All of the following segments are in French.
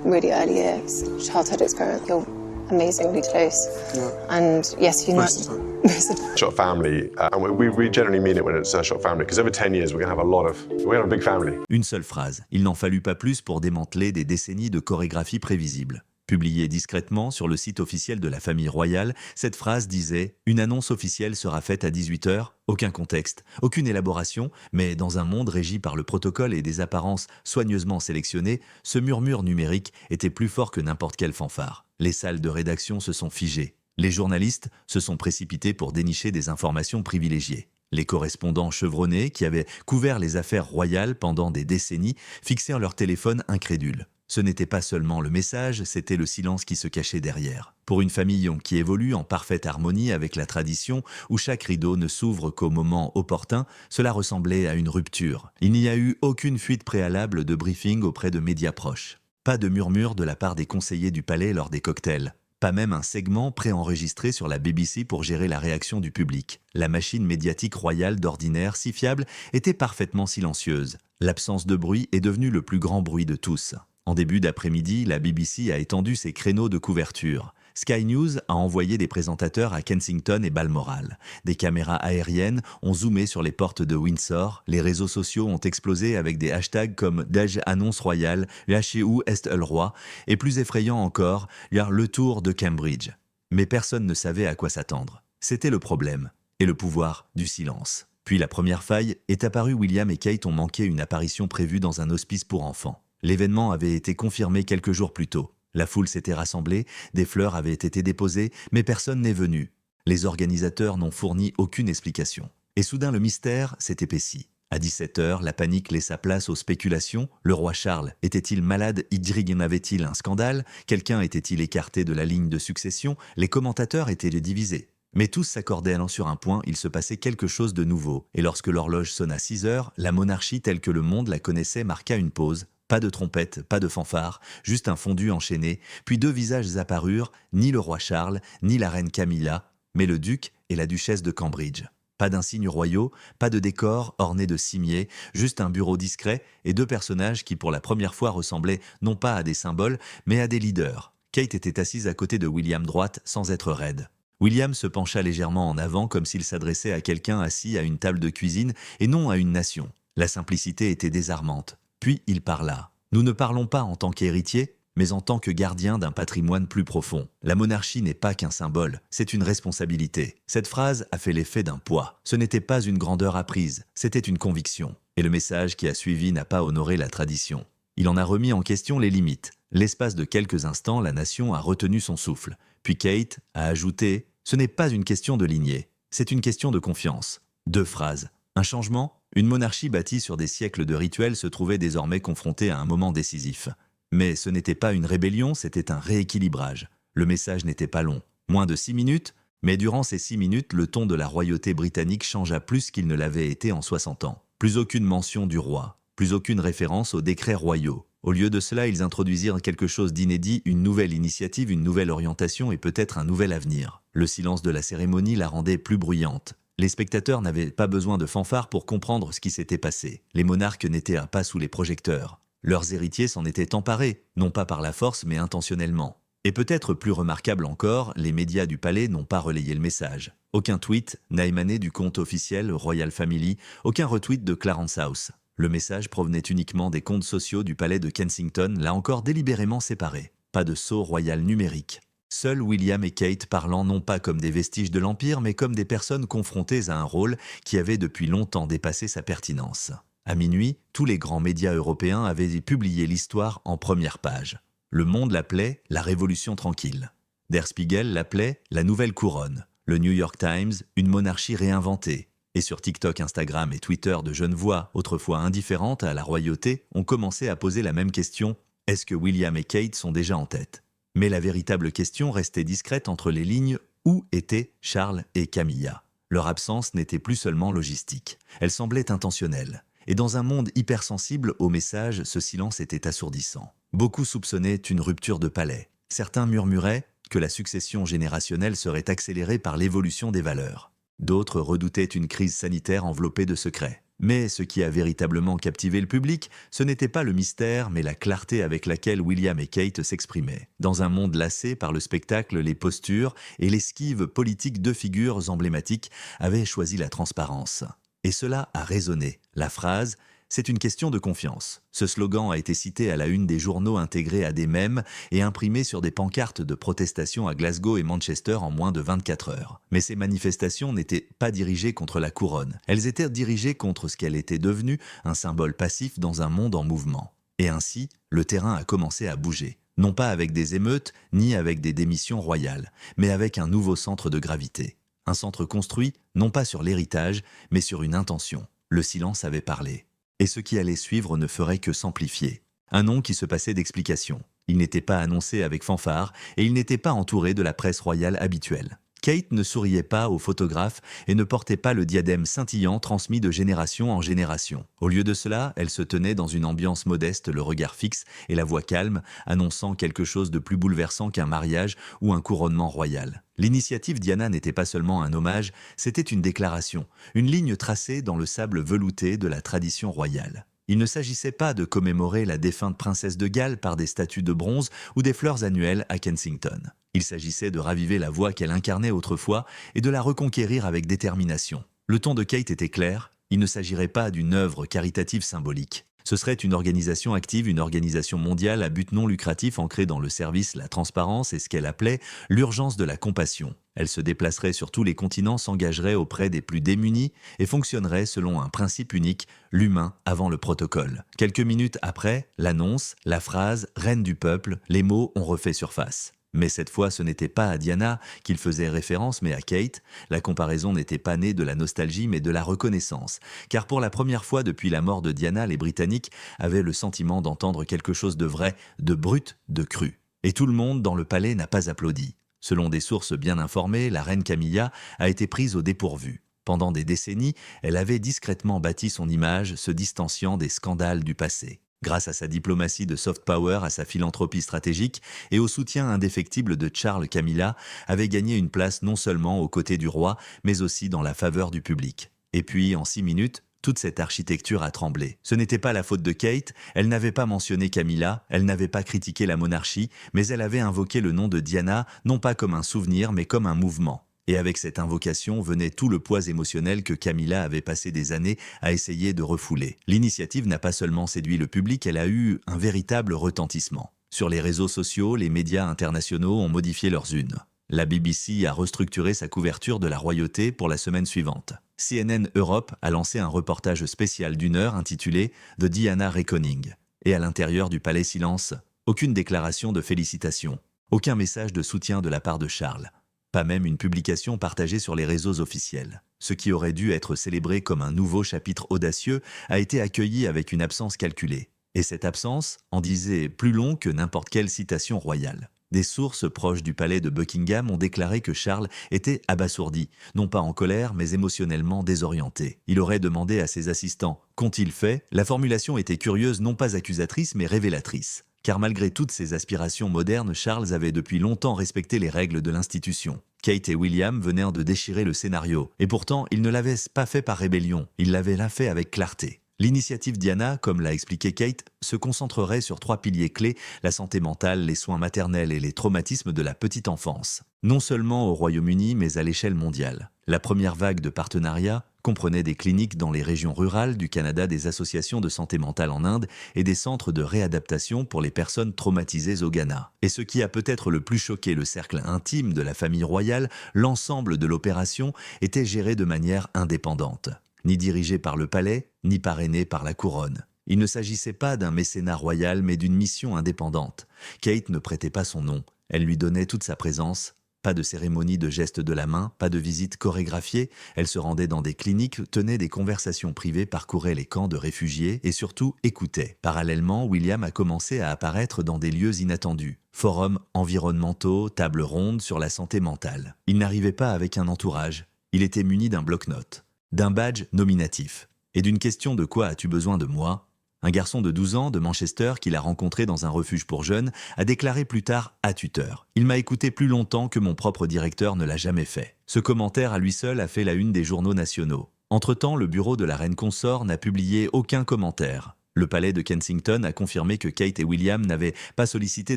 really early years, childhood experience, you're amazingly close. Yeah. And yes, you know. Most of the time. Short family, and we generally mean it when it's a short family, because over 10 years we're going to have a big family. Une seule phrase. Il n'en fallut pas plus pour démanteler des décennies de chorégraphie prévisible. Publiée discrètement sur le site officiel de la famille royale, cette phrase disait « Une annonce officielle sera faite à 18h, aucun contexte, aucune élaboration, mais dans un monde régi par le protocole et des apparences soigneusement sélectionnées, ce murmure numérique était plus fort que n'importe quelle fanfare. Les salles de rédaction se sont figées. Les journalistes se sont précipités pour dénicher des informations privilégiées. Les correspondants chevronnés, qui avaient couvert les affaires royales pendant des décennies, fixèrent leur téléphone incrédules. Ce n'était pas seulement le message, c'était le silence qui se cachait derrière. Pour une famille qui évolue en parfaite harmonie avec la tradition, où chaque rideau ne s'ouvre qu'au moment opportun, cela ressemblait à une rupture. Il n'y a eu aucune fuite préalable de briefing auprès de médias proches. Pas de murmure de la part des conseillers du palais lors des cocktails. Pas même un segment préenregistré sur la BBC pour gérer la réaction du public. La machine médiatique royale d'ordinaire si fiable était parfaitement silencieuse. L'absence de bruit est devenue le plus grand bruit de tous. En début d'après-midi, la BBC a étendu ses créneaux de couverture. Sky News a envoyé des présentateurs à Kensington et Balmoral. Des caméras aériennes ont zoomé sur les portes de Windsor. Les réseaux sociaux ont explosé avec des hashtags comme « Dej annonce royale »,« Lâchez où est le roi » et plus effrayant encore, « Le tour de Cambridge ». Mais personne ne savait à quoi s'attendre. C'était le problème et le pouvoir du silence. Puis la première faille est apparue. William et Kate ont manqué une apparition prévue dans un hospice pour enfants. L'événement avait été confirmé quelques jours plus tôt. La foule s'était rassemblée, des fleurs avaient été déposées, mais personne n'est venu. Les organisateurs n'ont fourni aucune explication. Et soudain, le mystère s'est épaissi. À 17h, la panique laissa place aux spéculations. Le roi Charles était-il malade? Y avait-il un scandale? Quelqu'un était-il écarté de la ligne de succession? Les commentateurs étaient divisés. Mais tous s'accordaient sur un point, il se passait quelque chose de nouveau. Et lorsque l'horloge sonna 6h, la monarchie telle que le monde la connaissait marqua une pause. Pas de trompette, pas de fanfare, juste un fondu enchaîné, puis deux visages apparurent, ni le roi Charles, ni la reine Camilla, mais le duc et la duchesse de Cambridge. Pas d'insignes royaux, pas de décor orné de cimiers, juste un bureau discret et deux personnages qui pour la première fois ressemblaient non pas à des symboles, mais à des leaders. Kate était assise à côté de William droite sans être raide. William se pencha légèrement en avant comme s'il s'adressait à quelqu'un assis à une table de cuisine et non à une nation. La simplicité était désarmante. Puis il parla. Nous ne parlons pas en tant qu'héritier, mais en tant que gardien d'un patrimoine plus profond. La monarchie n'est pas qu'un symbole, c'est une responsabilité. Cette phrase a fait l'effet d'un poids. Ce n'était pas une grandeur apprise, c'était une conviction. Et le message qui a suivi n'a pas honoré la tradition. Il en a remis en question les limites. L'espace de quelques instants, la nation a retenu son souffle. Puis Kate a ajouté « Ce n'est pas une question de lignée, c'est une question de confiance ». 2 phrases. Un changement? Une monarchie bâtie sur des siècles de rituels se trouvait désormais confrontée à un moment décisif. Mais ce n'était pas une rébellion, c'était un rééquilibrage. Le message n'était pas long, moins de 6 minutes, mais durant ces 6 minutes, le ton de la royauté britannique changea plus qu'il ne l'avait été en 60 ans. Plus aucune mention du roi, plus aucune référence aux décrets royaux. Au lieu de cela, ils introduisirent quelque chose d'inédit, une nouvelle initiative, une nouvelle orientation et peut-être un nouvel avenir. Le silence de la cérémonie la rendait plus bruyante. Les spectateurs n'avaient pas besoin de fanfare pour comprendre ce qui s'était passé. Les monarques n'étaient pas sous les projecteurs. Leurs héritiers s'en étaient emparés, non pas par la force mais intentionnellement. Et peut-être plus remarquable encore, les médias du palais n'ont pas relayé le message. Aucun tweet n'a émané du compte officiel Royal Family, aucun retweet de Clarence House. Le message provenait uniquement des comptes sociaux du palais de Kensington, là encore délibérément séparés. Pas de sceau royal numérique. Seuls William et Kate parlant non pas comme des vestiges de l'Empire, mais comme des personnes confrontées à un rôle qui avait depuis longtemps dépassé sa pertinence. À minuit, tous les grands médias européens avaient publié l'histoire en première page. Le Monde l'appelait « La Révolution tranquille ». Der Spiegel l'appelait « La nouvelle couronne ». Le New York Times « Une monarchie réinventée ». Et sur TikTok, Instagram et Twitter, de jeunes voix, autrefois indifférentes à la royauté, ont commencé à poser la même question « Est-ce que William et Kate sont déjà en tête ?» Mais la véritable question restait discrète entre les lignes. Où étaient Charles et Camilla? Leur absence n'était plus seulement logistique. Elle semblait intentionnelle. Et dans un monde hypersensible aux messages, ce silence était assourdissant. Beaucoup soupçonnaient une rupture de palais. Certains murmuraient que la succession générationnelle serait accélérée par l'évolution des valeurs. D'autres redoutaient une crise sanitaire enveloppée de secrets. Mais ce qui a véritablement captivé le public, ce n'était pas le mystère, mais la clarté avec laquelle William et Kate s'exprimaient. Dans un monde lassé par le spectacle, les postures et l'esquive politique de figures emblématiques avaient choisi la transparence. Et cela a résonné. La phrase « C'est une question de confiance ». Ce slogan a été cité à la une des journaux intégrés à des mèmes et imprimé sur des pancartes de protestation à Glasgow et Manchester en moins de 24 heures. Mais ces manifestations n'étaient pas dirigées contre la couronne. Elles étaient dirigées contre ce qu'elle était devenue, un symbole passif dans un monde en mouvement. Et ainsi, le terrain a commencé à bouger. Non pas avec des émeutes, ni avec des démissions royales, mais avec un nouveau centre de gravité. Un centre construit, non pas sur l'héritage, mais sur une intention. Le silence avait parlé. Et ce qui allait suivre ne ferait que s'amplifier. Un nom qui se passait d'explication. Il n'était pas annoncé avec fanfare et il n'était pas entouré de la presse royale habituelle. Kate ne souriait pas aux photographes et ne portait pas le diadème scintillant transmis de génération en génération. Au lieu de cela, elle se tenait dans une ambiance modeste, le regard fixe et la voix calme, annonçant quelque chose de plus bouleversant qu'un mariage ou un couronnement royal. L'initiative Diana n'était pas seulement un hommage, c'était une déclaration, une ligne tracée dans le sable velouté de la tradition royale. Il ne s'agissait pas de commémorer la défunte princesse de Galles par des statues de bronze ou des fleurs annuelles à Kensington. Il s'agissait de raviver la voix qu'elle incarnait autrefois et de la reconquérir avec détermination. Le ton de Kate était clair, il ne s'agirait pas d'une œuvre caritative symbolique. Ce serait une organisation active, une organisation mondiale à but non lucratif ancrée dans le service, la transparence et ce qu'elle appelait l'urgence de la compassion. Elle se déplacerait sur tous les continents, s'engagerait auprès des plus démunis et fonctionnerait selon un principe unique, l'humain avant le protocole. Quelques minutes après, l'annonce, la phrase « reine du peuple », les mots ont refait surface. Mais cette fois, ce n'était pas à Diana qu'il faisait référence, mais à Kate. La comparaison n'était pas née de la nostalgie, mais de la reconnaissance. Car pour la première fois depuis la mort de Diana, les Britanniques avaient le sentiment d'entendre quelque chose de vrai, de brut, de cru. Et tout le monde dans le palais n'a pas applaudi. Selon des sources bien informées, la reine Camilla a été prise au dépourvu. Pendant des décennies, elle avait discrètement bâti son image, se distanciant des scandales du passé. Grâce à sa diplomatie de soft power, à sa philanthropie stratégique et au soutien indéfectible de Charles, Camilla avait gagné une place non seulement aux côtés du roi, mais aussi dans la faveur du public. Et puis, en 6 minutes, toute cette architecture a tremblé. Ce n'était pas la faute de Kate, elle n'avait pas mentionné Camilla, elle n'avait pas critiqué la monarchie, mais elle avait invoqué le nom de Diana, non pas comme un souvenir, mais comme un mouvement. Et avec cette invocation venait tout le poids émotionnel que Camilla avait passé des années à essayer de refouler. L'initiative n'a pas seulement séduit le public, elle a eu un véritable retentissement. Sur les réseaux sociaux, les médias internationaux ont modifié leurs unes. La BBC a restructuré sa couverture de la royauté pour la semaine suivante. CNN Europe a lancé un reportage spécial d'1 heure intitulé « The Diana Reckoning ». Et à l'intérieur du palais silence, aucune déclaration de félicitations, aucun message de soutien de la part de Charles. Pas même une publication partagée sur les réseaux officiels. Ce qui aurait dû être célébré comme un nouveau chapitre audacieux a été accueilli avec une absence calculée. Et cette absence en disait plus long que n'importe quelle citation royale. Des sources proches du palais de Buckingham ont déclaré que Charles était abasourdi, non pas en colère, mais émotionnellement désorienté. Il aurait demandé à ses assistants « qu'ont-ils fait ?» La formulation était curieuse, non pas accusatrice, mais révélatrice. Car malgré toutes ses aspirations modernes, Charles avait depuis longtemps respecté les règles de l'institution. Kate et William venaient de déchirer le scénario, et pourtant ils ne l'avaient pas fait par rébellion, ils l'avaient là fait avec clarté. L'initiative Diana, comme l'a expliqué Kate, se concentrerait sur 3 piliers clés, la santé mentale, les soins maternels et les traumatismes de la petite enfance. Non seulement au Royaume-Uni, mais à l'échelle mondiale. La première vague de partenariats comprenait des cliniques dans les régions rurales du Canada, des associations de santé mentale en Inde et des centres de réadaptation pour les personnes traumatisées au Ghana. Et ce qui a peut-être le plus choqué le cercle intime de la famille royale, l'ensemble de l'opération était géré de manière indépendante. Ni dirigé par le palais, ni parrainé par la couronne. Il ne s'agissait pas d'un mécénat royal, mais d'une mission indépendante. Kate ne prêtait pas son nom, elle lui donnait toute sa présence. Pas de cérémonie de geste de la main, pas de visite chorégraphiée, elle se rendait dans des cliniques, tenait des conversations privées, parcourait les camps de réfugiés et surtout écoutait. Parallèlement, William a commencé à apparaître dans des lieux inattendus. Forums environnementaux, tables rondes sur la santé mentale. Il n'arrivait pas avec un entourage, il était muni d'un bloc-notes. D'un badge nominatif et d'une question de quoi as-tu besoin de moi ? Un garçon de 12 ans de Manchester qu'il a rencontré dans un refuge pour jeunes a déclaré plus tard à tuteur. Il m'a écouté plus longtemps que mon propre directeur ne l'a jamais fait. Ce commentaire à lui seul a fait la une des journaux nationaux. Entre-temps, le bureau de la reine consort n'a publié aucun commentaire. Le palais de Kensington a confirmé que Kate et William n'avaient pas sollicité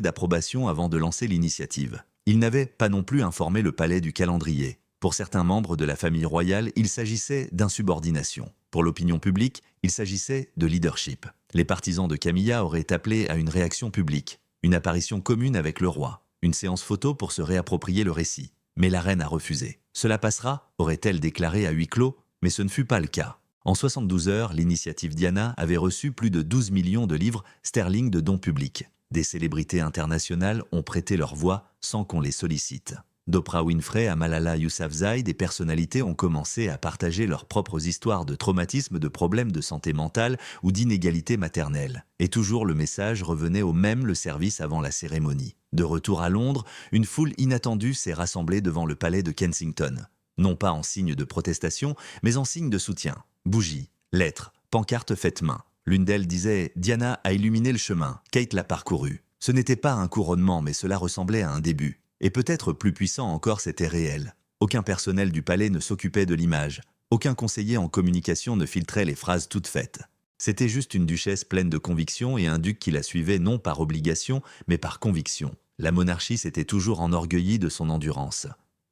d'approbation avant de lancer l'initiative. Ils n'avaient pas non plus informé le palais du calendrier. Pour certains membres de la famille royale, il s'agissait d'insubordination. Pour l'opinion publique, il s'agissait de leadership. Les partisans de Camilla auraient appelé à une réaction publique, une apparition commune avec le roi, une séance photo pour se réapproprier le récit. Mais la reine a refusé. Cela passera, aurait-elle déclaré à huis clos, mais ce ne fut pas le cas. En 72 heures, l'initiative Diana avait reçu plus de 12 millions de livres sterling de dons publics. Des célébrités internationales ont prêté leur voix sans qu'on les sollicite. D'Oprah Winfrey à Malala Yousafzai, des personnalités ont commencé à partager leurs propres histoires de traumatisme, de problèmes de santé mentale ou d'inégalité maternelle. Et toujours le message revenait au même: le service avant la cérémonie. De retour à Londres, une foule inattendue s'est rassemblée devant le palais de Kensington. Non pas en signe de protestation, mais en signe de soutien. Bougies, lettres, pancartes faites main. L'une d'elles disait « Diana a illuminé le chemin, Kate l'a parcouru ». Ce n'était pas un couronnement, mais cela ressemblait à un début. Et peut-être plus puissant encore, c'était réel. Aucun personnel du palais ne s'occupait de l'image. Aucun conseiller en communication ne filtrait les phrases toutes faites. C'était juste une duchesse pleine de conviction et un duc qui la suivait non par obligation, mais par conviction. La monarchie s'était toujours enorgueillie de son endurance,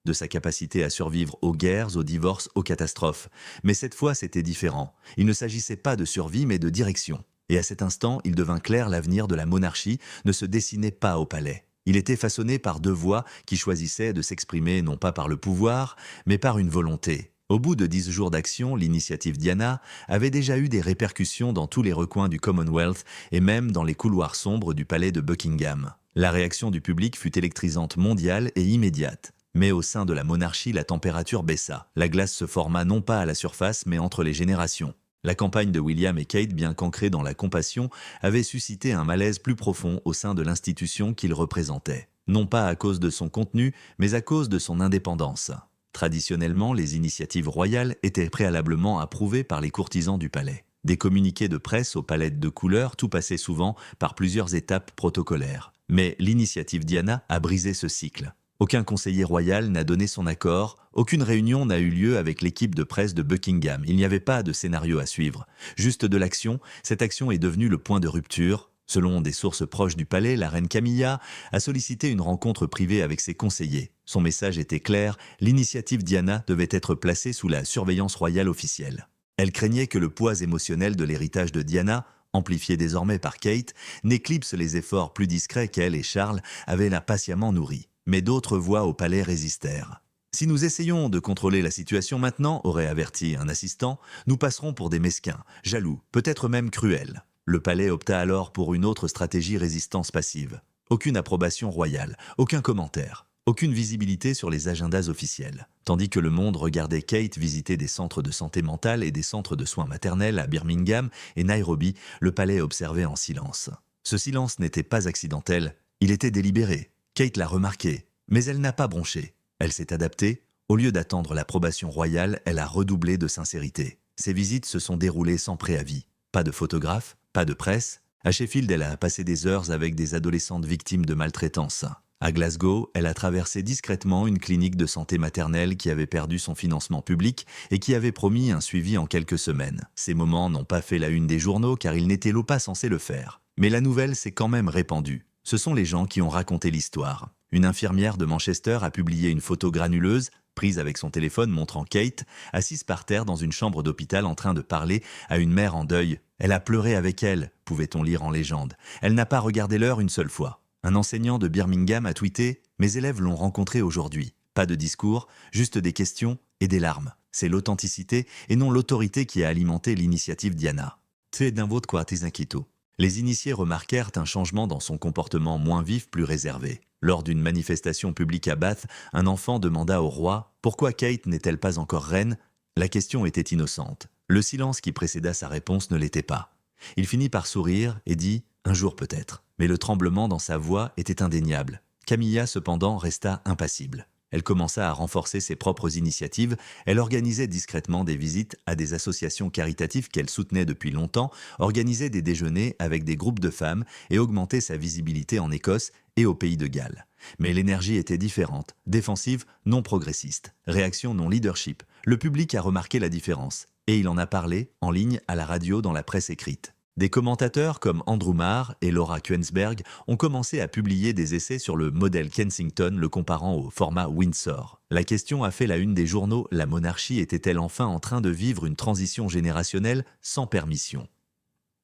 de sa capacité à survivre aux guerres, aux divorces, aux catastrophes. Mais cette fois, c'était différent. Il ne s'agissait pas de survie, mais de direction. Et à cet instant, il devint clair: l'avenir de la monarchie ne se dessinait pas au palais. Il était façonné par deux voix qui choisissaient de s'exprimer non pas par le pouvoir, mais par une volonté. Au bout de 10 jours d'action, l'initiative Diana avait déjà eu des répercussions dans tous les recoins du Commonwealth et même dans les couloirs sombres du palais de Buckingham. La réaction du public fut électrisante, mondiale et immédiate. Mais au sein de la monarchie, la température baissa. La glace se forma non pas à la surface, mais entre les générations. La campagne de William et Kate, bien qu'ancrée dans la compassion, avait suscité un malaise plus profond au sein de l'institution qu'ils représentaient. Non pas à cause de son contenu, mais à cause de son indépendance. Traditionnellement, les initiatives royales étaient préalablement approuvées par les courtisans du palais. Des communiqués de presse aux palettes de couleurs, tout passait souvent par plusieurs étapes protocolaires. Mais l'initiative Diana a brisé ce cycle. Aucun conseiller royal n'a donné son accord, aucune réunion n'a eu lieu avec l'équipe de presse de Buckingham. Il n'y avait pas de scénario à suivre, juste de l'action. Cette action est devenue le point de rupture. Selon des sources proches du palais, la reine Camilla a sollicité une rencontre privée avec ses conseillers. Son message était clair: l'initiative Diana devait être placée sous la surveillance royale officielle. Elle craignait que le poids émotionnel de l'héritage de Diana, amplifié désormais par Kate, n'éclipse les efforts plus discrets qu'elle et Charles avaient là patiemment nourris. Mais d'autres voix au palais résistèrent. « Si nous essayons de contrôler la situation maintenant, aurait averti un assistant, nous passerons pour des mesquins, jaloux, peut-être même cruels. » Le palais opta alors pour une autre stratégie: résistance passive. Aucune approbation royale, aucun commentaire, aucune visibilité sur les agendas officiels. Tandis que le monde regardait Kate visiter des centres de santé mentale et des centres de soins maternels à Birmingham et Nairobi, le palais observait en silence. Ce silence n'était pas accidentel, il était délibéré. Kate l'a remarqué, mais elle n'a pas bronché. Elle s'est adaptée. Au lieu d'attendre l'approbation royale, elle a redoublé de sincérité. Ses visites se sont déroulées sans préavis. Pas de photographes, pas de presse. À Sheffield, elle a passé des heures avec des adolescentes victimes de maltraitance. À Glasgow, elle a traversé discrètement une clinique de santé maternelle qui avait perdu son financement public et qui avait promis un suivi en quelques semaines. Ces moments n'ont pas fait la une des journaux car ils n'étaient pas censés le faire. Mais la nouvelle s'est quand même répandue. Ce sont les gens qui ont raconté l'histoire. Une infirmière de Manchester a publié une photo granuleuse, prise avec son téléphone, montrant Kate, assise par terre dans une chambre d'hôpital en train de parler à une mère en deuil. Elle a pleuré avec elle, pouvait-on lire en légende. Elle n'a pas regardé l'heure une seule fois. Un enseignant de Birmingham a tweeté « Mes élèves l'ont rencontré aujourd'hui. Pas de discours, juste des questions et des larmes. C'est l'authenticité et non l'autorité qui a alimenté l'initiative Diana. » C'est d'un vote quoi inquieto. Les initiés remarquèrent un changement dans son comportement, moins vif, plus réservé. Lors d'une manifestation publique à Bath, un enfant demanda au roi « Pourquoi Kate n'est-elle pas encore reine ?» La question était innocente. Le silence qui précéda sa réponse ne l'était pas. Il finit par sourire et dit « Un jour peut-être ». Mais le tremblement dans sa voix était indéniable. Camilla, cependant, resta impassible. Elle commença à renforcer ses propres initiatives. Elle organisait discrètement des visites à des associations caritatives qu'elle soutenait depuis longtemps, organisait des déjeuners avec des groupes de femmes et augmentait sa visibilité en Écosse et au pays de Galles. Mais l'énergie était différente, défensive, non progressiste, réaction non leadership. Le public a remarqué la différence, et il en a parlé en ligne, à la radio, dans la presse écrite. Des commentateurs comme Andrew Marr et Laura Kuenssberg ont commencé à publier des essais sur le modèle Kensington, le comparant au format Windsor. La question a fait la une des journaux: la monarchie était-elle enfin en train de vivre une transition générationnelle sans permission?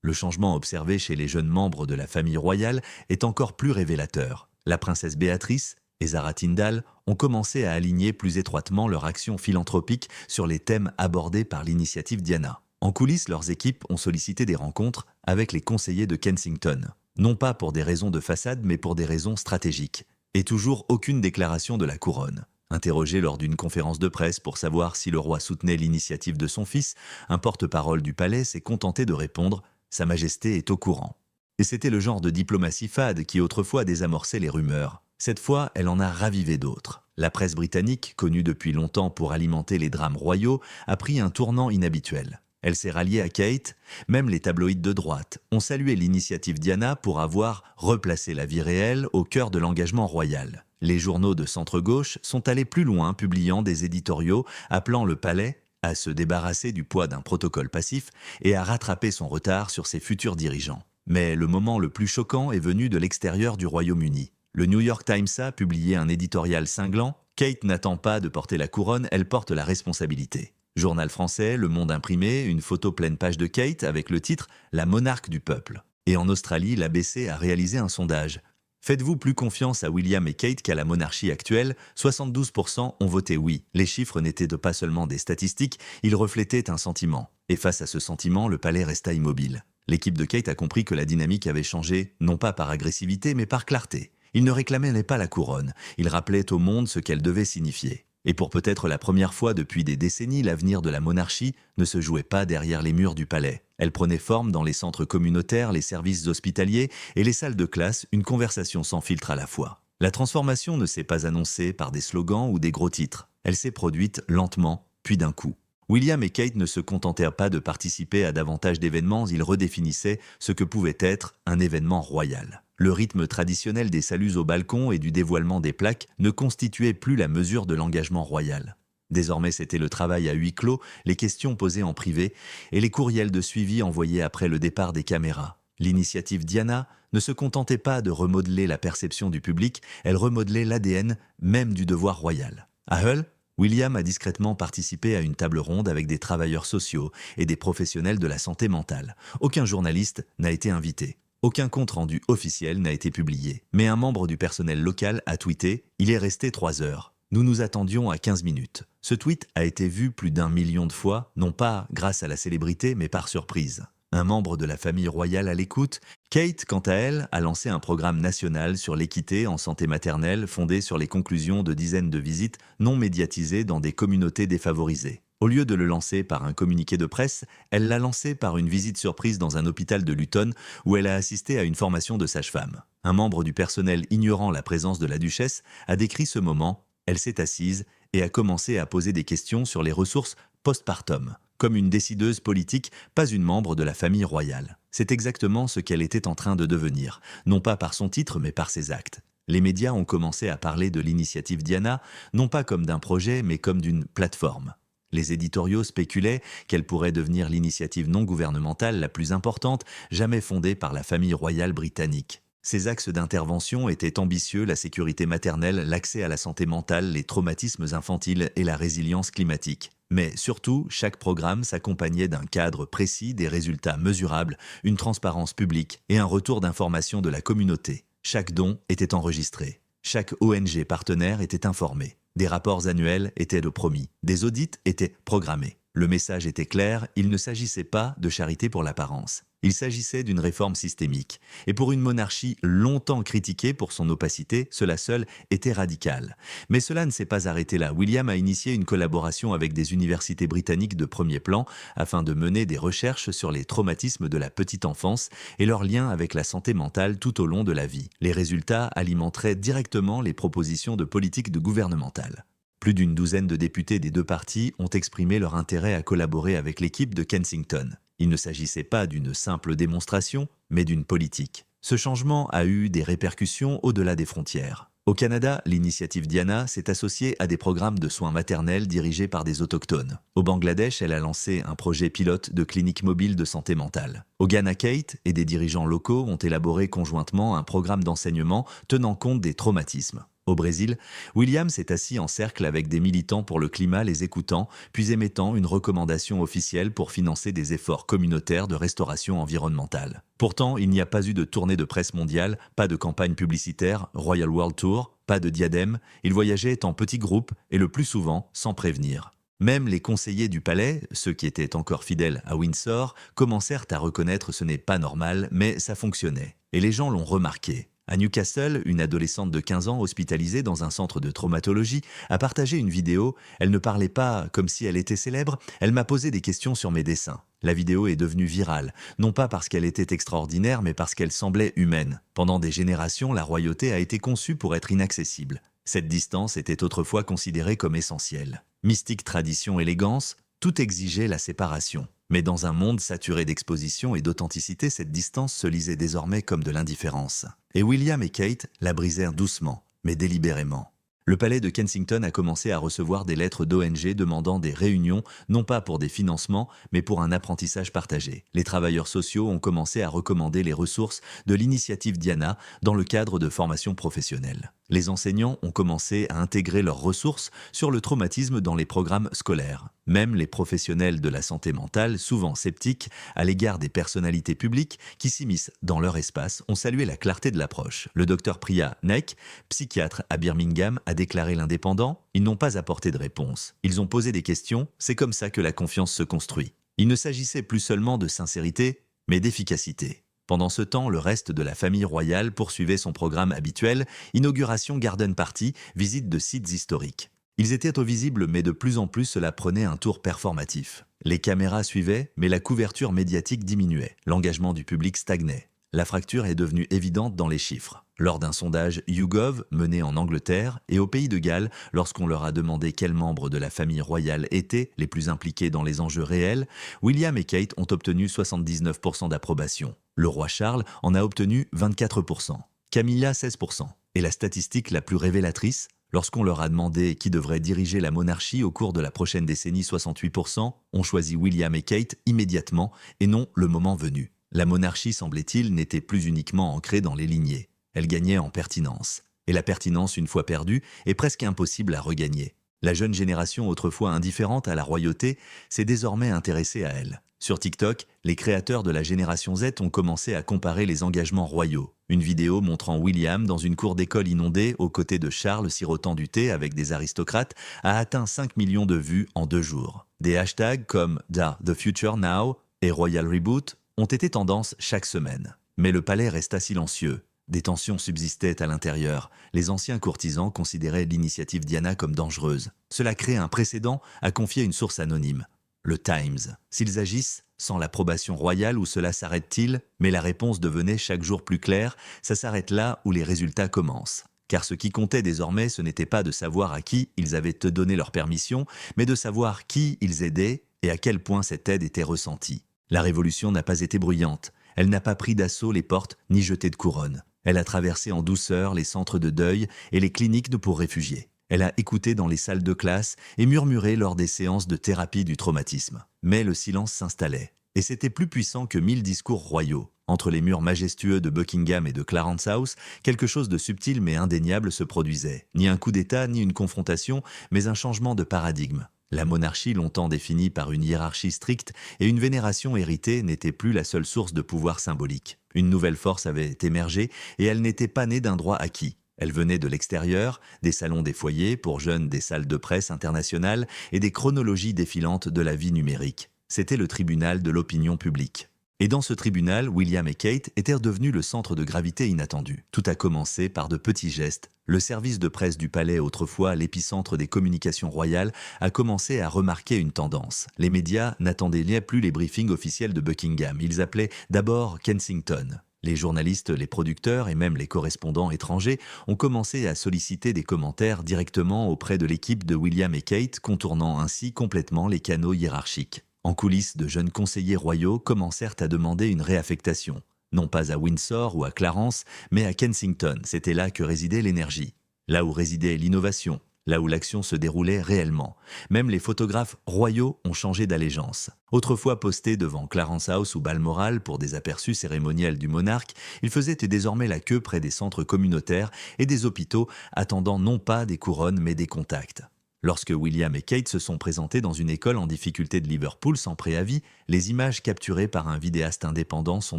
Le changement observé chez les jeunes membres de la famille royale est encore plus révélateur. La princesse Béatrice et Zara Tindall ont commencé à aligner plus étroitement leur action philanthropique sur les thèmes abordés par l'initiative Diana. En coulisses, leurs équipes ont sollicité des rencontres avec les conseillers de Kensington, non pas pour des raisons de façade, mais pour des raisons stratégiques. Et toujours aucune déclaration de la couronne. Interrogé lors d'une conférence de presse pour savoir si le roi soutenait l'initiative de son fils, un porte-parole du palais s'est contenté de répondre « Sa Majesté est au courant ». Et c'était le genre de diplomatie fade qui autrefois désamorçait les rumeurs. Cette fois, elle en a ravivé d'autres. La presse britannique, connue depuis longtemps pour alimenter les drames royaux, a pris un tournant inhabituel. Elle s'est ralliée à Kate, même les tabloïds de droite ont salué l'initiative Diana pour avoir replacé la vie réelle au cœur de l'engagement royal. Les journaux de centre-gauche sont allés plus loin, publiant des éditoriaux appelant le palais à se débarrasser du poids d'un protocole passif et à rattraper son retard sur ses futurs dirigeants. Mais le moment le plus choquant est venu de l'extérieur du Royaume-Uni. Le New York Times a publié un éditorial cinglant « Kate n'attend pas de porter la couronne, elle porte la responsabilité ». Journal français, Le Monde imprimé, une photo pleine page de Kate avec le titre « La monarque du peuple ». Et en Australie, l'ABC a réalisé un sondage. Faites-vous plus confiance à William et Kate qu'à la monarchie actuelle? 72% ont voté oui. Les chiffres n'étaient pas seulement des statistiques, ils reflétaient un sentiment. Et face à ce sentiment, le palais resta immobile. L'équipe de Kate a compris que la dynamique avait changé, non pas par agressivité, mais par clarté. Ils ne réclamaient pas la couronne, ils rappelaient au monde ce qu'elle devait signifier. Et pour peut-être la première fois depuis des décennies, l'avenir de la monarchie ne se jouait pas derrière les murs du palais. Elle prenait forme dans les centres communautaires, les services hospitaliers et les salles de classe, une conversation sans filtre à la fois. La transformation ne s'est pas annoncée par des slogans ou des gros titres. Elle s'est produite lentement, puis d'un coup. William et Kate ne se contentèrent pas de participer à davantage d'événements, ils redéfinissaient ce que pouvait être un événement royal. Le rythme traditionnel des saluts au balcon et du dévoilement des plaques ne constituait plus la mesure de l'engagement royal. Désormais, c'était le travail à huis clos, les questions posées en privé et les courriels de suivi envoyés après le départ des caméras. L'initiative Diana ne se contentait pas de remodeler la perception du public, elle remodelait l'ADN même du devoir royal. À Hull, William a discrètement participé à une table ronde avec des travailleurs sociaux et des professionnels de la santé mentale. Aucun journaliste n'a été invité. Aucun compte-rendu officiel n'a été publié. Mais un membre du personnel local a tweeté « Il est resté 3 heures. Nous nous attendions à 15 minutes. » Ce tweet a été vu plus d'1 million de fois, non pas grâce à la célébrité, mais par surprise. Un membre de la famille royale à l'écoute, Kate, quant à elle, a lancé un programme national sur l'équité en santé maternelle fondé sur les conclusions de dizaines de visites non médiatisées dans des communautés défavorisées. Au lieu de le lancer par un communiqué de presse, elle l'a lancé par une visite surprise dans un hôpital de Luton où elle a assisté à une formation de sage-femme. Un membre du personnel ignorant la présence de la duchesse a décrit ce moment. Elle s'est assise et a commencé à poser des questions sur les ressources postpartum. Comme une décideuse politique, pas une membre de la famille royale. C'est exactement ce qu'elle était en train de devenir, non pas par son titre mais par ses actes. Les médias ont commencé à parler de l'initiative Diana, non pas comme d'un projet mais comme d'une plateforme. Les éditoriaux spéculaient qu'elle pourrait devenir l'initiative non gouvernementale la plus importante jamais fondée par la famille royale britannique. Ses axes d'intervention étaient ambitieux, la sécurité maternelle, l'accès à la santé mentale, les traumatismes infantiles et la résilience climatique. Mais surtout, chaque programme s'accompagnait d'un cadre précis, des résultats mesurables, une transparence publique et un retour d'information de la communauté. Chaque don était enregistré. Chaque ONG partenaire était informé. Des rapports annuels étaient de promis. Des audits étaient programmés. Le message était clair, il ne s'agissait pas de charité pour l'apparence. Il s'agissait d'une réforme systémique. Et pour une monarchie longtemps critiquée pour son opacité, cela seul était radical. Mais cela ne s'est pas arrêté là. William a initié une collaboration avec des universités britanniques de premier plan afin de mener des recherches sur les traumatismes de la petite enfance et leur lien avec la santé mentale tout au long de la vie. Les résultats alimenteraient directement les propositions de politique gouvernementale. Plus d'une douzaine de députés des deux partis ont exprimé leur intérêt à collaborer avec l'équipe de Kensington. Il ne s'agissait pas d'une simple démonstration, mais d'une politique. Ce changement a eu des répercussions au-delà des frontières. Au Canada, l'initiative Diana s'est associée à des programmes de soins maternels dirigés par des autochtones. Au Bangladesh, elle a lancé un projet pilote de clinique mobile de santé mentale. Au Ghana, Kate et des dirigeants locaux ont élaboré conjointement un programme d'enseignement tenant compte des traumatismes. Au Brésil, William s'est assis en cercle avec des militants pour le climat les écoutant, puis émettant une recommandation officielle pour financer des efforts communautaires de restauration environnementale. Pourtant, il n'y a pas eu de tournée de presse mondiale, pas de campagne publicitaire, Royal World Tour, pas de diadème. Il voyageait en petits groupes et le plus souvent sans prévenir. Même les conseillers du palais, ceux qui étaient encore fidèles à Windsor, commencèrent à reconnaître ce n'est pas normal, mais ça fonctionnait. Et les gens l'ont remarqué. À Newcastle, une adolescente de 15 ans hospitalisée dans un centre de traumatologie a partagé une vidéo. Elle ne parlait pas comme si elle était célèbre, elle m'a posé des questions sur mes dessins. La vidéo est devenue virale, non pas parce qu'elle était extraordinaire, mais parce qu'elle semblait humaine. Pendant des générations, la royauté a été conçue pour être inaccessible. Cette distance était autrefois considérée comme essentielle. Mystique, tradition, élégance, tout exigeait la séparation. Mais dans un monde saturé d'exposition et d'authenticité, cette distance se lisait désormais comme de l'indifférence. Et William et Kate la brisèrent doucement, mais délibérément. Le palais de Kensington a commencé à recevoir des lettres d'ONG demandant des réunions, non pas pour des financements, mais pour un apprentissage partagé. Les travailleurs sociaux ont commencé à recommander les ressources de l'initiative Diana dans le cadre de formations professionnelles. Les enseignants ont commencé à intégrer leurs ressources sur le traumatisme dans les programmes scolaires. Même les professionnels de la santé mentale, souvent sceptiques à l'égard des personnalités publiques qui s'immiscent dans leur espace, ont salué la clarté de l'approche. Le docteur Priya Naik, psychiatre à Birmingham, a déclaré l'Indépendant « Ils n'ont pas apporté de réponse. Ils ont posé des questions, c'est comme ça que la confiance se construit. » Il ne s'agissait plus seulement de sincérité, mais d'efficacité. Pendant ce temps, le reste de la famille royale poursuivait son programme habituel, inauguration garden party, visite de sites historiques. Ils étaient au visible, mais de plus en plus cela prenait un tour performatif. Les caméras suivaient, mais la couverture médiatique diminuait. L'engagement du public stagnait. La fracture est devenue évidente dans les chiffres. Lors d'un sondage YouGov mené en Angleterre et au Pays de Galles, lorsqu'on leur a demandé quels membres de la famille royale étaient les plus impliqués dans les enjeux réels, William et Kate ont obtenu 79% d'approbation. Le roi Charles en a obtenu 24%, Camilla 16%. Et la statistique la plus révélatrice, lorsqu'on leur a demandé qui devrait diriger la monarchie au cours de la prochaine décennie, 68%, ont choisi William et Kate immédiatement et non le moment venu. La monarchie, semblait-il, n'était plus uniquement ancrée dans les lignées. Elle gagnait en pertinence. Et la pertinence, une fois perdue, est presque impossible à regagner. La jeune génération, autrefois indifférente à la royauté, s'est désormais intéressée à elle. Sur TikTok, les créateurs de la génération Z ont commencé à comparer les engagements royaux. Une vidéo montrant William dans une cour d'école inondée aux côtés de Charles sirotant du thé avec des aristocrates a atteint 5 millions de vues en 2 jours. Des hashtags comme The Future Now et Royal Reboot ont été tendance chaque semaine. Mais le palais resta silencieux. Des tensions subsistaient à l'intérieur. Les anciens courtisans considéraient l'initiative Diana comme dangereuse. Cela crée un précédent, a confié une source anonyme. Le Times. S'ils agissent, sans l'approbation royale, où cela s'arrête-t-il? Mais la réponse devenait chaque jour plus claire, ça s'arrête là où les résultats commencent. Car ce qui comptait désormais, ce n'était pas de savoir à qui ils avaient donné leur permission, mais de savoir qui ils aidaient et à quel point cette aide était ressentie. La révolution n'a pas été bruyante. Elle n'a pas pris d'assaut les portes ni jeté de couronne. Elle a traversé en douceur les centres de deuil et les cliniques pour réfugiés. Elle a écouté dans les salles de classe et murmuré lors des séances de thérapie du traumatisme. Mais le silence s'installait. Et c'était plus puissant que 1000 discours royaux. Entre les murs majestueux de Buckingham et de Clarence House, quelque chose de subtil mais indéniable se produisait. Ni un coup d'État, ni une confrontation, mais un changement de paradigme. La monarchie, longtemps définie par une hiérarchie stricte et une vénération héritée, n'était plus la seule source de pouvoir symbolique. Une nouvelle force avait émergé et elle n'était pas née d'un droit acquis. Elle venait de l'extérieur, des salons des foyers, pour jeunes des salles de presse internationales et des chronologies défilantes de la vie numérique. C'était le tribunal de l'opinion publique. Et dans ce tribunal, William et Kate étaient devenus le centre de gravité inattendu. Tout a commencé par de petits gestes. Le service de presse du palais, autrefois l'épicentre des communications royales, a commencé à remarquer une tendance. Les médias n'attendaient plus les briefings officiels de Buckingham. Ils appelaient d'abord Kensington. Les journalistes, les producteurs et même les correspondants étrangers ont commencé à solliciter des commentaires directement auprès de l'équipe de William et Kate, contournant ainsi complètement les canaux hiérarchiques. En coulisses, de jeunes conseillers royaux commencèrent à demander une réaffectation. Non pas à Windsor ou à Clarence, mais à Kensington, c'était là que résidait l'énergie. là où résidait l'innovation, là où l'action se déroulait réellement. Même les photographes royaux ont changé d'allégeance. Autrefois postés devant Clarence House ou Balmoral pour des aperçus cérémoniels du monarque, ils faisaient désormais la queue près des centres communautaires et des hôpitaux, attendant non pas des couronnes mais des contacts. Lorsque William et Kate se sont présentés dans une école en difficulté de Liverpool sans préavis, les images capturées par un vidéaste indépendant sont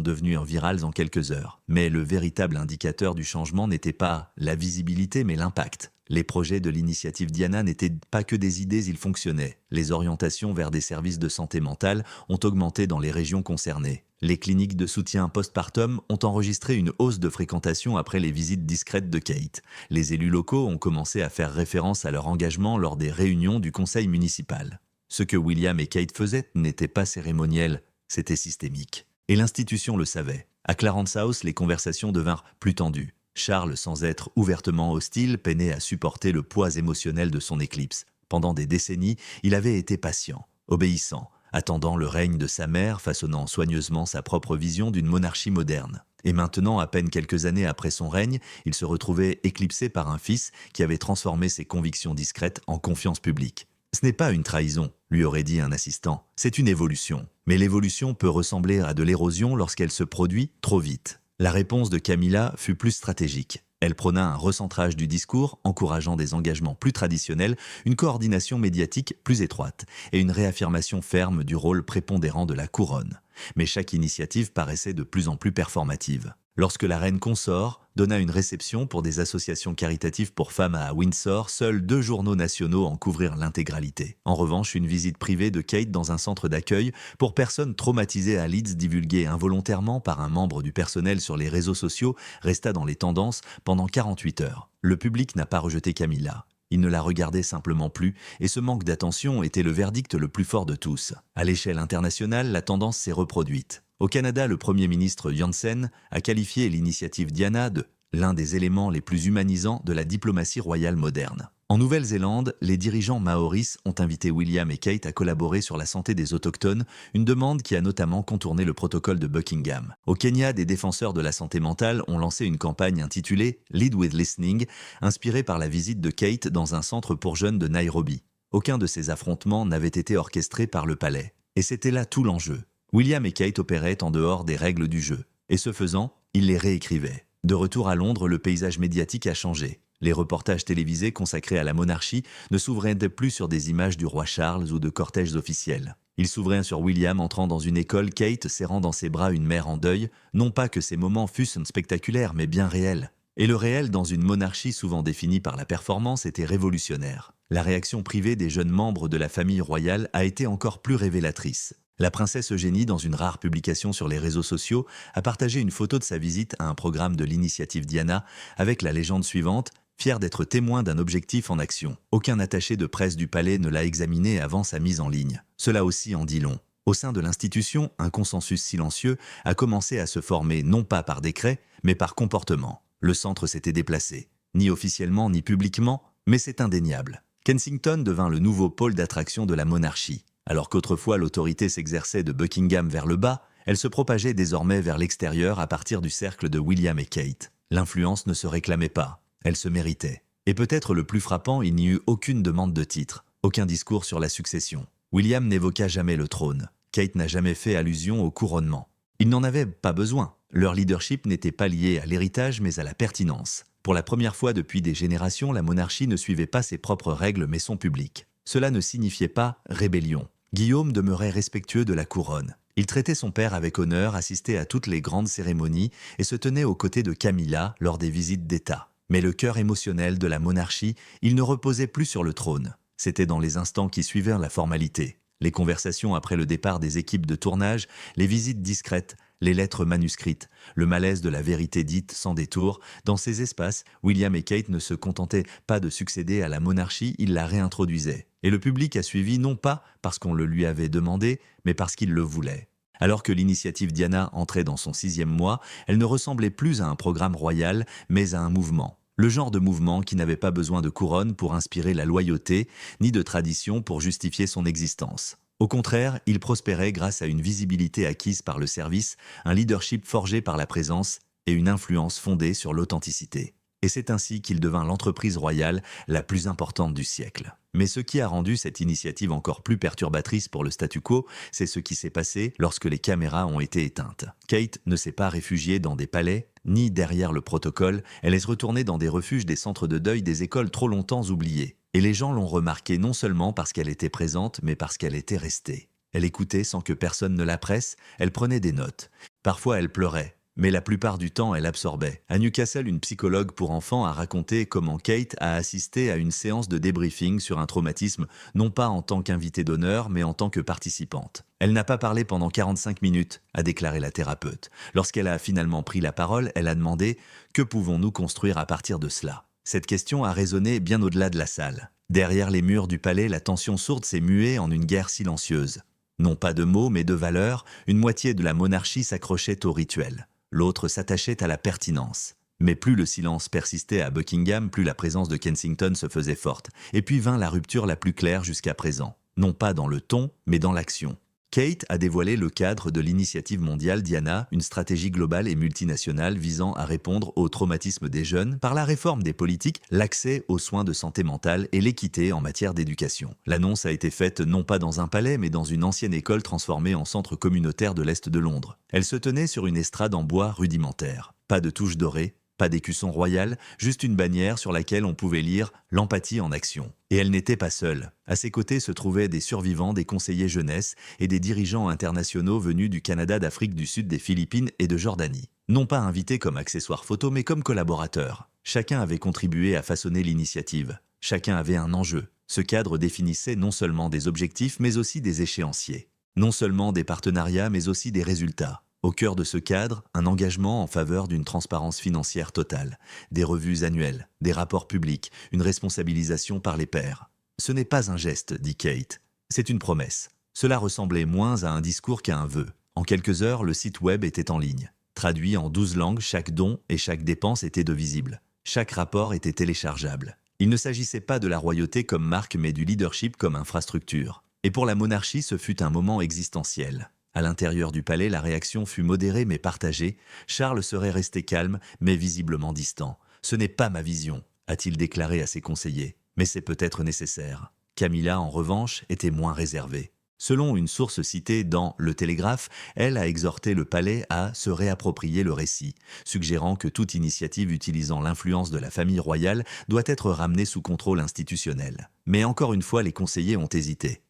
devenues virales en quelques heures. Mais le véritable indicateur du changement n'était pas la visibilité mais l'impact. Les projets de l'initiative Diana n'étaient pas que des idées, ils fonctionnaient. Les orientations vers des services de santé mentale ont augmenté dans les régions concernées. Les cliniques de soutien postpartum ont enregistré une hausse de fréquentation après les visites discrètes de Kate. Les élus locaux ont commencé à faire référence à leur engagement lors des réunions du conseil municipal. Ce que William et Kate faisaient n'était pas cérémoniel, c'était systémique. Et l'institution le savait. À Clarence House, les conversations devinrent plus tendues. Charles, sans être ouvertement hostile, peinait à supporter le poids émotionnel de son éclipse. Pendant des décennies, il avait été patient, obéissant, attendant le règne de sa mère, façonnant soigneusement sa propre vision d'une monarchie moderne. Et maintenant, à peine quelques années après son règne, il se retrouvait éclipsé par un fils qui avait transformé ses convictions discrètes en confiance publique. Ce n'est pas une trahison, lui aurait dit un assistant, c'est une évolution. Mais l'évolution peut ressembler à de l'érosion lorsqu'elle se produit trop vite. La réponse de Camilla fut plus stratégique. Elle prôna un recentrage du discours, encourageant des engagements plus traditionnels, une coordination médiatique plus étroite et une réaffirmation ferme du rôle prépondérant de la couronne. Mais chaque initiative paraissait de plus en plus performative. Lorsque la reine consort donna une réception pour des associations caritatives pour femmes à Windsor, seuls 2 journaux nationaux en couvrirent l'intégralité. En revanche, une visite privée de Kate dans un centre d'accueil pour personnes traumatisées à Leeds divulguée involontairement par un membre du personnel sur les réseaux sociaux resta dans les tendances pendant 48 heures. Le public n'a pas rejeté Camilla. Il ne la regardait simplement plus, et ce manque d'attention était le verdict le plus fort de tous. À l'échelle internationale, la tendance s'est reproduite. Au Canada, le Premier ministre Janssen a qualifié l'initiative Diana de l'un des éléments les plus humanisants de la diplomatie royale moderne. En Nouvelle-Zélande, les dirigeants maoris ont invité William et Kate à collaborer sur la santé des autochtones, une demande qui a notamment contourné le protocole de Buckingham. Au Kenya, des défenseurs de la santé mentale ont lancé une campagne intitulée « Lead with Listening », inspirée par la visite de Kate dans un centre pour jeunes de Nairobi. Aucun de ces affrontements n'avait été orchestré par le palais. Et c'était là tout l'enjeu. William et Kate opéraient en dehors des règles du jeu. Et ce faisant, ils les réécrivaient. De retour à Londres, le paysage médiatique a changé. Les reportages télévisés consacrés à la monarchie ne s'ouvraient plus sur des images du roi Charles ou de cortèges officiels. Ils s'ouvraient sur William entrant dans une école, Kate serrant dans ses bras une mère en deuil, non pas que ces moments fussent spectaculaires, mais bien réels. Et le réel, dans une monarchie souvent définie par la performance, était révolutionnaire. La réaction privée des jeunes membres de la famille royale a été encore plus révélatrice. La princesse Eugénie, dans une rare publication sur les réseaux sociaux, a partagé une photo de sa visite à un programme de l'initiative Diana avec la légende suivante « Fier d'être témoin d'un objectif en action ». Aucun attaché de presse du palais ne l'a examiné avant sa mise en ligne. Cela aussi en dit long. Au sein de l'institution, un consensus silencieux a commencé à se former non pas par décret, mais par comportement. Le centre s'était déplacé. Ni officiellement ni publiquement, mais c'est indéniable. Kensington devint le nouveau pôle d'attraction de la monarchie. Alors qu'autrefois l'autorité s'exerçait de Buckingham vers le bas, elle se propageait désormais vers l'extérieur à partir du cercle de William et Kate. L'influence ne se réclamait pas, elle se méritait. Et peut-être le plus frappant, il n'y eut aucune demande de titre, aucun discours sur la succession. William n'évoqua jamais le trône, Kate n'a jamais fait allusion au couronnement. Ils n'en avaient pas besoin, leur leadership n'était pas lié à l'héritage mais à la pertinence. Pour la première fois depuis des générations, la monarchie ne suivait pas ses propres règles mais son public. Cela ne signifiait pas rébellion. Guillaume demeurait respectueux de la couronne. Il traitait son père avec honneur, assistait à toutes les grandes cérémonies et se tenait aux côtés de Camilla lors des visites d'État. Mais le cœur émotionnel de la monarchie, il ne reposait plus sur le trône. C'était dans les instants qui suivirent la formalité. Les conversations après le départ des équipes de tournage, les visites discrètes, les lettres manuscrites, le malaise de la vérité dite sans détour. Dans ces espaces, William et Kate ne se contentaient pas de succéder à la monarchie, ils la réintroduisaient. Et le public a suivi non pas parce qu'on le lui avait demandé, mais parce qu'il le voulait. Alors que l'initiative Diana entrait dans son 6e mois, elle ne ressemblait plus à un programme royal, mais à un mouvement. Le genre de mouvement qui n'avait pas besoin de couronne pour inspirer la loyauté, ni de tradition pour justifier son existence. Au contraire, il prospérait grâce à une visibilité acquise par le service, un leadership forgé par la présence et une influence fondée sur l'authenticité. Et c'est ainsi qu'il devint l'entreprise royale la plus importante du siècle. Mais ce qui a rendu cette initiative encore plus perturbatrice pour le statu quo, c'est ce qui s'est passé lorsque les caméras ont été éteintes. Kate ne s'est pas réfugiée dans des palais, ni derrière le protocole, elle est retournée dans des refuges, des centres de deuil, des écoles trop longtemps oubliées. Et les gens l'ont remarqué non seulement parce qu'elle était présente, mais parce qu'elle était restée. Elle écoutait sans que personne ne la presse, elle prenait des notes. Parfois elle pleurait. Mais la plupart du temps, elle absorbait. À Newcastle, une psychologue pour enfants a raconté comment Kate a assisté à une séance de débriefing sur un traumatisme, non pas en tant qu'invitée d'honneur, mais en tant que participante. Elle n'a pas parlé pendant 45 minutes, a déclaré la thérapeute. Lorsqu'elle a finalement pris la parole, elle a demandé « Que pouvons-nous construire à partir de cela ?» Cette question a résonné bien au-delà de la salle. Derrière les murs du palais, la tension sourde s'est muée en une guerre silencieuse. Non pas de mots, mais de valeurs, une moitié de la monarchie s'accrochait au rituel. L'autre s'attachait à la pertinence. Mais plus le silence persistait à Buckingham, plus la présence de Kensington se faisait forte. Et puis vint la rupture la plus claire jusqu'à présent. Non pas dans le ton, mais dans l'action. Kate a dévoilé le cadre de l'initiative mondiale Diana, une stratégie globale et multinationale visant à répondre au traumatisme des jeunes par la réforme des politiques, l'accès aux soins de santé mentale et l'équité en matière d'éducation. L'annonce a été faite non pas dans un palais, mais dans une ancienne école transformée en centre communautaire de l'Est de Londres. Elle se tenait sur une estrade en bois rudimentaire. Pas de touche dorée, pas d'écusson royal, juste une bannière sur laquelle on pouvait lire « L'empathie en action ». Et elle n'était pas seule. À ses côtés se trouvaient des survivants, des conseillers jeunesse et des dirigeants internationaux venus du Canada, d'Afrique du Sud, des Philippines et de Jordanie. Non pas invités comme accessoires photo, mais comme collaborateurs. Chacun avait contribué à façonner l'initiative. Chacun avait un enjeu. Ce cadre définissait non seulement des objectifs, mais aussi des échéanciers. Non seulement des partenariats, mais aussi des résultats. Au cœur de ce cadre, un engagement en faveur d'une transparence financière totale, des revues annuelles, des rapports publics, une responsabilisation par les pairs. Ce n'est pas un geste, dit Kate, c'est une promesse. Cela ressemblait moins à un discours qu'à un vœu. En quelques heures, le site web était en ligne. Traduit en 12 langues, chaque don et chaque dépense était visible. Chaque rapport était téléchargeable. Il ne s'agissait pas de la royauté comme marque, mais du leadership comme infrastructure. Et pour la monarchie, ce fut un moment existentiel. À l'intérieur du palais, la réaction fut modérée mais partagée. Charles serait resté calme, mais visiblement distant. « Ce n'est pas ma vision », a-t-il déclaré à ses conseillers. Mais c'est peut-être nécessaire. Camilla, en revanche, était moins réservée. Selon une source citée dans Le Télégraphe, elle a exhorté le palais à se réapproprier le récit, suggérant que toute initiative utilisant l'influence de la famille royale doit être ramenée sous contrôle institutionnel. Mais encore une fois, les conseillers ont hésité.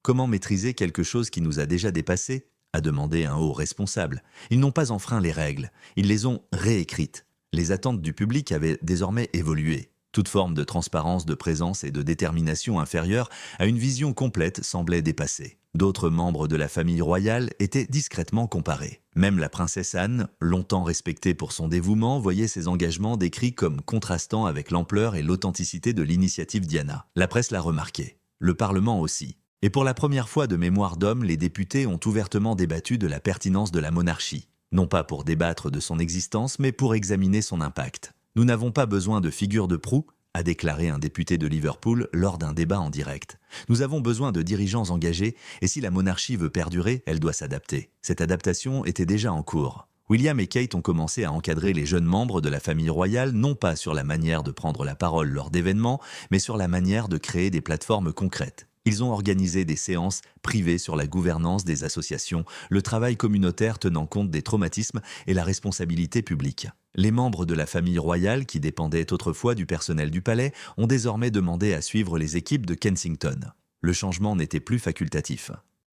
Comment maîtriser quelque chose qui nous a déjà dépassés ? A demandé un haut responsable. Ils n'ont pas enfreint les règles, ils les ont réécrites. Les attentes du public avaient désormais évolué. Toute forme de transparence, de présence et de détermination inférieure à une vision complète semblait dépassée. D'autres membres de la famille royale étaient discrètement comparés. Même la princesse Anne, longtemps respectée pour son dévouement, voyait ses engagements décrits comme contrastant avec l'ampleur et l'authenticité de l'initiative Diana. La presse l'a remarqué. Le Parlement aussi. Et pour la première fois de mémoire d'homme, les députés ont ouvertement débattu de la pertinence de la monarchie. Non pas pour débattre de son existence, mais pour examiner son impact. « Nous n'avons pas besoin de figures de proue », a déclaré un député de Liverpool lors d'un débat en direct. « Nous avons besoin de dirigeants engagés, et si la monarchie veut perdurer, elle doit s'adapter. » Cette adaptation était déjà en cours. William et Kate ont commencé à encadrer les jeunes membres de la famille royale, non pas sur la manière de prendre la parole lors d'événements, mais sur la manière de créer des plateformes concrètes. Ils ont organisé des séances privées sur la gouvernance des associations, le travail communautaire tenant compte des traumatismes et la responsabilité publique. Les membres de la famille royale, qui dépendaient autrefois du personnel du palais, ont désormais demandé à suivre les équipes de Kensington. Le changement n'était plus facultatif.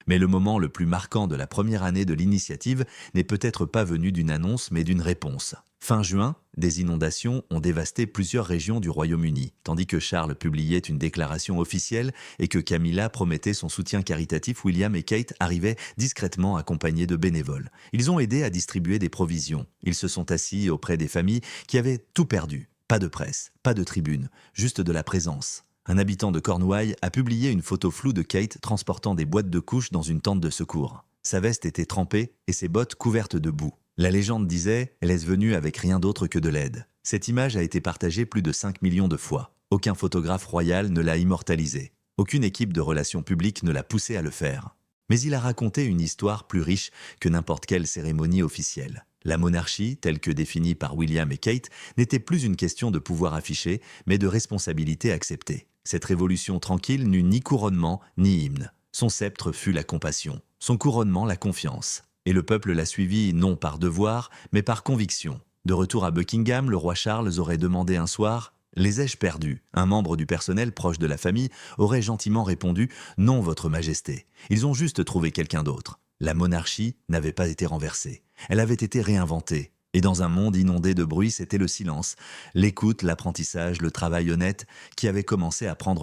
Mais le moment le plus marquant de la première année de l'initiative n'est peut-être pas venu d'une annonce, mais d'une réponse. Fin juin, des inondations ont dévasté plusieurs régions du Royaume-Uni, tandis que Charles publiait une déclaration officielle et que Camilla promettait son soutien caritatif. William et Kate arrivaient discrètement accompagnés de bénévoles. Ils ont aidé à distribuer des provisions. Ils se sont assis auprès des familles qui avaient tout perdu. Pas de presse, pas de tribune, juste de la présence. Un habitant de Cornouailles a publié une photo floue de Kate transportant des boîtes de couches dans une tente de secours. Sa veste était trempée et ses bottes couvertes de boue. La légende disait « Elle est venue avec rien d'autre que de l'aide ». Cette image a été partagée plus de 5 millions de fois. Aucun photographe royal ne l'a immortalisée. Aucune équipe de relations publiques ne l'a poussé à le faire. Mais il a raconté une histoire plus riche que n'importe quelle cérémonie officielle. La monarchie, telle que définie par William et Kate, n'était plus une question de pouvoir affiché, mais de responsabilité acceptée. Cette révolution tranquille n'eut ni couronnement, ni hymne. Son sceptre fut la compassion, son couronnement la confiance. Et le peuple la suivit non par devoir, mais par conviction. De retour à Buckingham, le roi Charles aurait demandé un soir « Les ai-je perdus ?» Un membre du personnel proche de la famille aurait gentiment répondu « Non, votre majesté, ils ont juste trouvé quelqu'un d'autre. » La monarchie n'avait pas été renversée, elle avait été réinventée. Et dans un monde inondé de bruit, c'était le silence, l'écoute, l'apprentissage, le travail honnête qui avait commencé à prendre